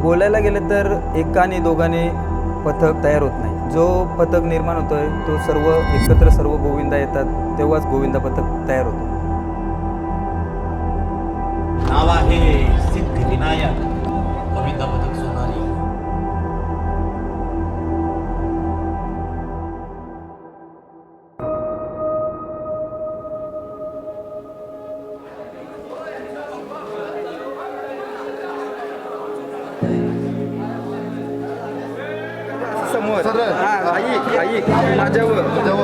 बोलायला गेलं तर एकाने दोघाने पथक तयार होत नाही. जो पथक निर्माण होतोय तो सर्व एकत्र सर्व गोविंदा येतात तेव्हाच गोविंदा पथक तयार होतं. नाव आहे सिद्धिविनायक गोविंदा पथक सोनारी. समोर आई माझ्यावर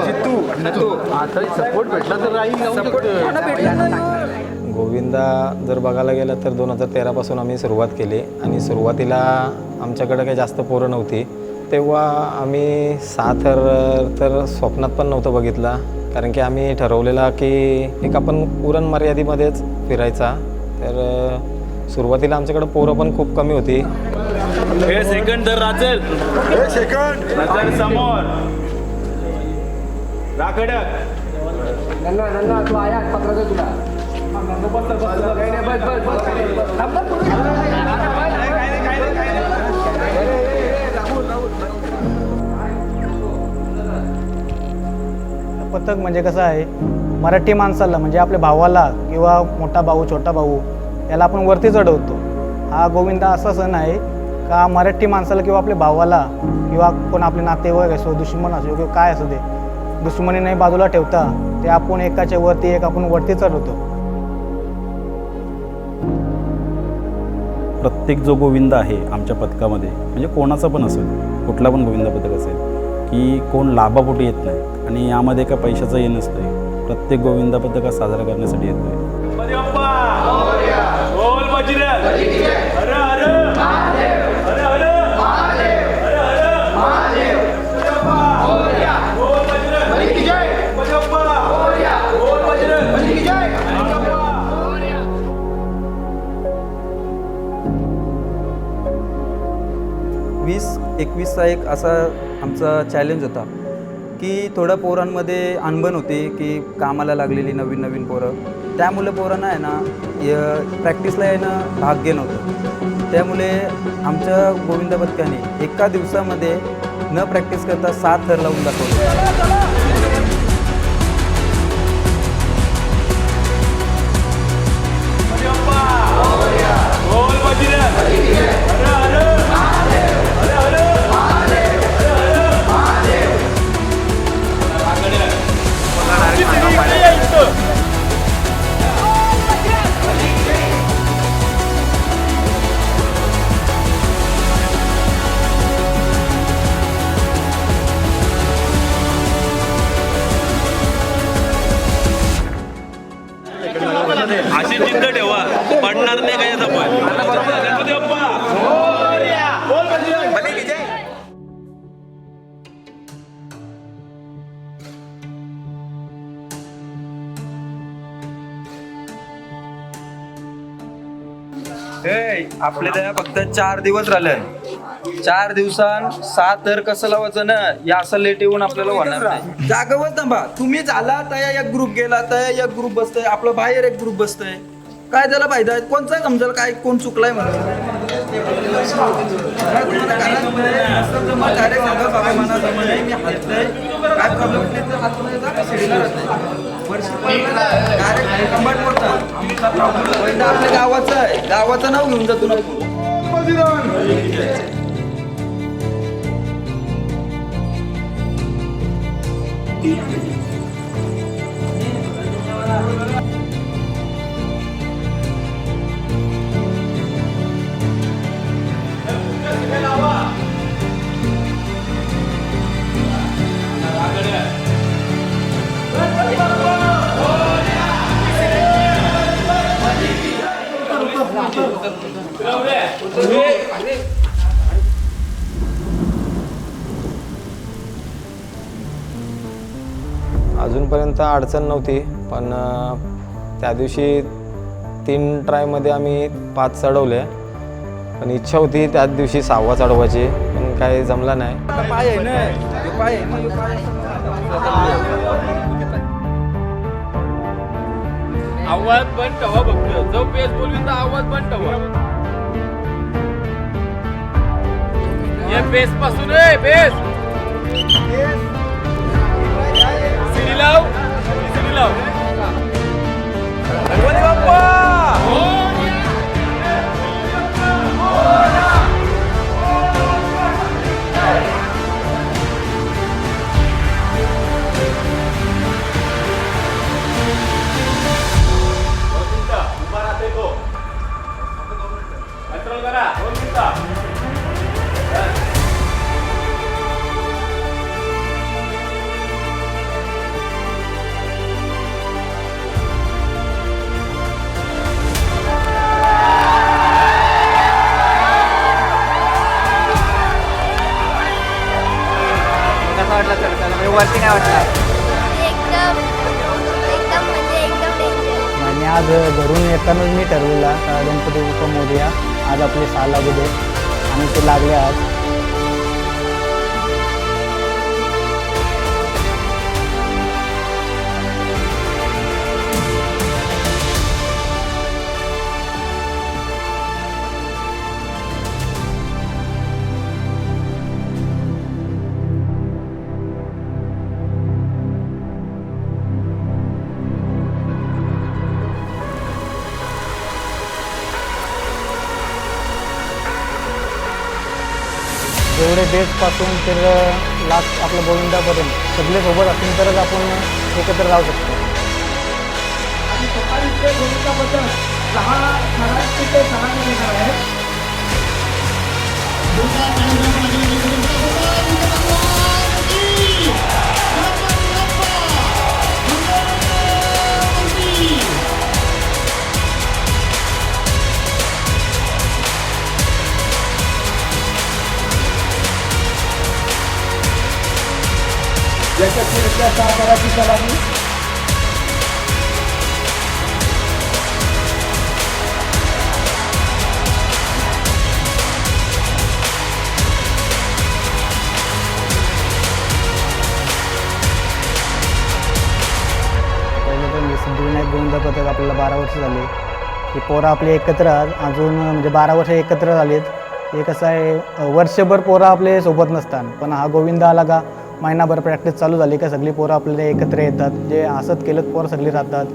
जितू नतो आता सपोर्ट भेटला तर राहील. गोविंदा जर बघायला गेलं तर 2013 पासून आम्ही सुरुवात केली आणि सुरुवातीला आमच्याकडे काही जास्त पोरं नव्हती. तेव्हा आम्ही 6 थर तर स्वप्नात पण नव्हतं बघितला, कारण की आम्ही ठरवलेला की एक आपण उरण मर्यादेमध्येच फिरायचा. तर सुरुवातीला आमच्याकडे पोरं पण खूप कमी होती. हे सेकंड तर राचेल, हे सेकंड नजर समोर राखडक नन्ना नन्ना तू आया पकडायचं तुला. पथक म्हणजे कसं आहे, मराठी माणसाला म्हणजे आपल्या भावाला किंवा मोठा भाऊ छोटा भाऊ याला आपण वरती चढवतो. हा गोविंदा असा सण आहे का मराठी माणसाला किंवा आपल्या भावाला किंवा कोण आपले नातेवाईक असो, दुश्मन असो किंवा काय असो, ते दुश्मनी नाही बाजूला ठेवता ते आपण एकाच्या वरती एक आपण वरती चढवतो. प्रत्येक जो गोविंदा आहे आमच्या पथकामध्ये, म्हणजे कोणाचा पण असेल, कुठला पण गोविंदा पथक असेल, की कोण लाभापोटी येत नाही आणि यामध्ये काय पैशाचं हे नसतं. प्रत्येक गोविंदा पथक साजरा करण्यासाठी येतो आहे. वीस 21चा एक असा आमचा चॅलेंज होता की थोड्या पोरांमध्ये अनबन होती की कामाला लागलेली नवीन नवीन पोरं, त्यामुळे पोरांना आहे ना प्रॅक्टिसला येणं भाग्य नव्हतं. त्यामुळे आमच्या गोविंदा पथकाने एका दिवसामध्ये न प्रॅक्टिस करता 7 थर लावून दाखवले. अशी जिद्द ठेवा, पडणार नाही काय याचा पण. गणपती बाप्पा बोल भले विजय. आपले तर फक्त 4 दिवस राहिले. 4 दिवसांत 7 थर कसं लावायचं ना, या असं लेट येऊन आपल्याला होणार नाही. जागेवर थांबा. तुम्ही झाला तया एक ग्रुप गेला, तया एक ग्रुप बसतोय, आपलं बाहेर एक ग्रुप बसतोय. काय त्याला फायदा आहे? कोणचा समजेल काय कोण चुकलाय म्हणून. काय प्रॉब्लेम आपल्या गावाचं आहे, गावाचं नाव घेऊन जातो ना. अजूनपर्यंत अडचण नव्हती, पण त्या दिवशी 3 ट्रायमध्ये आम्ही 5 चढवले. पण इच्छा होती त्याच दिवशी 6वा चढवायची, पण काही जमला नाही. पाय आहे ना, पाय आहे आवाज बंद ठेवा, फक्त जो पेज बोलवीन तर आवाज बंद ठेवा. ये बेस पासून आहे बेस सिडी लाव सिडी लाव गणपती बाप्पा उभा राहते तो कंट्रोल करा 2 मिनिटं कसा वाटला सर त्याला म्हणजे वरती काय वाटलं एकदम एकदम म्हणजे एकदम डेंजर. आणि आज घरून येतानाच मी ठरवला का गणपती बाप्पा मोरया आज आपले 6 लागू दे आणि ते लागले आज. एवढे बेसपासून तर लास्ट आपलं गोविंदापर्यंत सगळे सोबत असेल तरच आपण एकत्र राहू शकतो. आणि सकाळी ते गोविंदाबद्दल 6 मराठी ते 6 निघणार आहे. यशस्वीरित्या 6 मराठी सलामी पहिलं तर सिद्धिविनायक गोविंदा पथक आपल्याला 12 वर्ष झाले की पोरं आपले एकत्र अजून म्हणजे 12 वर्ष एकत्र झालेत. हे कसं आहे वर्षभर पोरं आपले सोबत नसतात पण हा गोविंदा आला का महिनाभर प्रॅक्टिस चालू झाली का सगळी पोरं आपल्याला एकत्र येतात. जे हसत केलं पोरं सगळी राहतात.